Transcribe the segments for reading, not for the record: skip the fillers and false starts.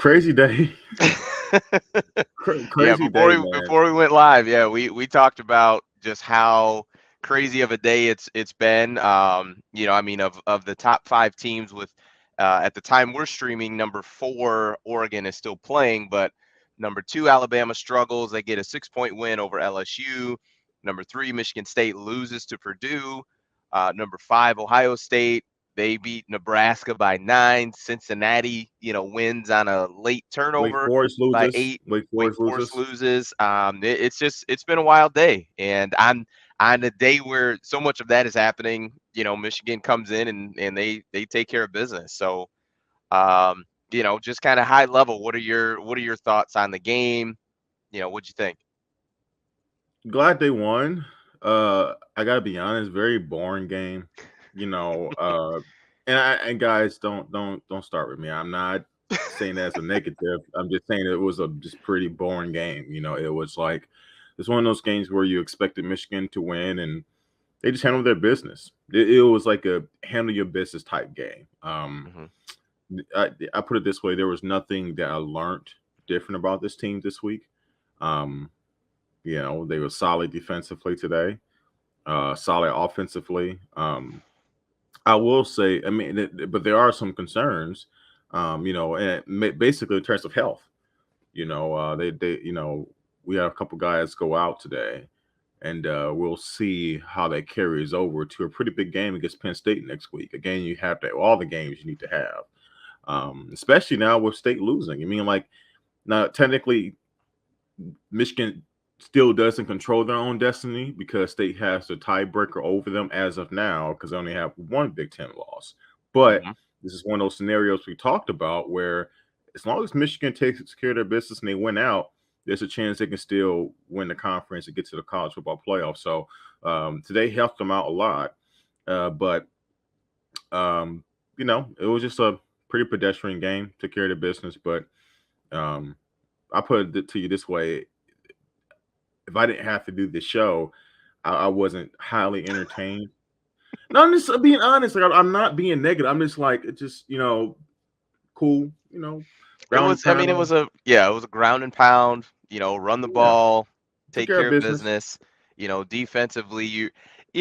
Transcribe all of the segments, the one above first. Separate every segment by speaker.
Speaker 1: Crazy day.
Speaker 2: Yeah,
Speaker 1: Crazy day, man.
Speaker 2: before we went live, yeah, we talked about just how crazy of a day it's been. I mean, of the top five teams with at the time we're streaming, number four Oregon is still playing, but number two Alabama struggles. They get a 6-point win over LSU. Number three Michigan State loses to Purdue. Number five Ohio State, they beat Nebraska by 9. Cincinnati, wins on a late
Speaker 1: Wake
Speaker 2: turnover
Speaker 1: Forest
Speaker 2: by
Speaker 1: loses.
Speaker 2: 8.
Speaker 1: Wake
Speaker 2: Wake
Speaker 1: Forest
Speaker 2: Forest
Speaker 1: loses.
Speaker 2: loses. It's been a wild day, and on a day where so much of that is happening. Michigan comes in and they take care of business. So, just kind of high level. What are your thoughts on the game? What'd you think?
Speaker 1: Glad they won. I gotta be honest, very boring game. You know, uh, and guys, don't start with me. I'm not saying that as a negative. I'm just saying it was a just pretty boring game. It was like it's one of those games where you expected Michigan to win, and they just handled their business. It was like a handle your business type game.
Speaker 2: Hmm.
Speaker 1: I put it this way: there was nothing that I learned different about this team this week. Um, they were solid defensively today, solid offensively. I will say, I mean, but there are some concerns. And basically in terms of health. We had a couple guys go out today, and we'll see how that carries over to a pretty big game against Penn State next week. A game you have to all the games you need to have, especially now with State losing. I mean, like now technically Michigan still doesn't control their own destiny because State has the tiebreaker over them as of now because they only have one Big Ten loss. But
Speaker 2: Hmm.
Speaker 1: this is one of those scenarios we talked about where as long as Michigan takes care of their business and they win out, there's a chance they can still win the conference and get to the college football playoff. So today helped them out a lot. But, it was just a pretty pedestrian game, took care of the business. But um, I put it to you this way: if I didn't have to do this show, I wasn't highly entertained. No, I'm just being honest. Like I'm not being negative. I'm just like it's just cool.
Speaker 2: It
Speaker 1: Ground and
Speaker 2: was. I mean,
Speaker 1: pound.
Speaker 2: it was a ground and pound. Run the
Speaker 1: Yeah,
Speaker 2: ball,
Speaker 1: took
Speaker 2: take
Speaker 1: care
Speaker 2: care
Speaker 1: of
Speaker 2: of
Speaker 1: business.
Speaker 2: business. Defensively, you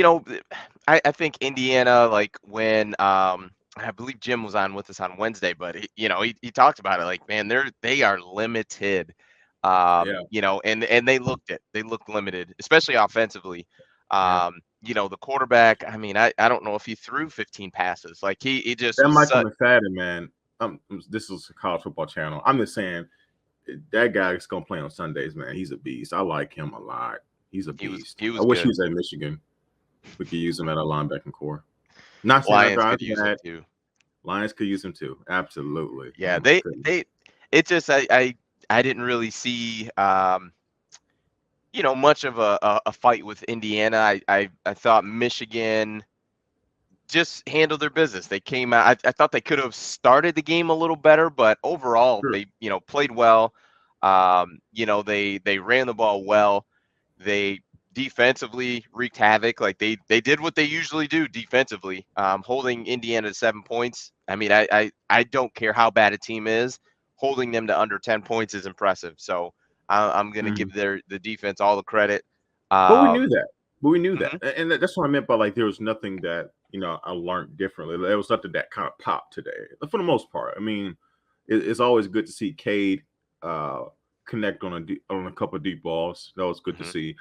Speaker 2: know, I think Indiana, like when I believe Jim was on with us on Wednesday, but he talked about it. Like, man, they are limited.
Speaker 1: Yeah,
Speaker 2: And they looked it. They looked limited, especially offensively.
Speaker 1: yeah.
Speaker 2: The quarterback. I mean, I don't know if he threw 15 passes. Like he just
Speaker 1: That
Speaker 2: was
Speaker 1: Michael
Speaker 2: such.
Speaker 1: McFadden, man. This is a college football channel. I'm just saying that guy is gonna play on Sundays, man. He's a beast. I like him a lot. He's a
Speaker 2: He was
Speaker 1: beast.
Speaker 2: he
Speaker 1: I
Speaker 2: was
Speaker 1: wish he
Speaker 2: good.
Speaker 1: was at Michigan. We could use him at our linebacking core. Not saying our
Speaker 2: Lions
Speaker 1: guys
Speaker 2: could use him
Speaker 1: bad.
Speaker 2: too.
Speaker 1: Lions could use him too. Absolutely. Oh
Speaker 2: Yeah,
Speaker 1: my goodness.
Speaker 2: it just I didn't really see much of a fight with Indiana. I thought Michigan just handled their business. They came out. I thought they could have started the game a little better, but overall
Speaker 1: Sure.
Speaker 2: they played well. They ran the ball well. They defensively wreaked havoc. Like they did what they usually do defensively, holding Indiana to 7 points. I mean, I don't care how bad a team is, holding them to under 10 points is impressive. So I'm going to
Speaker 1: Mhm.
Speaker 2: give the defense all the credit.
Speaker 1: But we knew
Speaker 2: Um,
Speaker 1: that. But we knew that.
Speaker 2: mhm.
Speaker 1: And that's what I meant by like there was nothing that, I learned differently. There was nothing that kind of popped today. For the most part. I mean, it's always good to see Cade uh connect on a couple of deep balls. That was good to
Speaker 2: Mhm.
Speaker 1: see.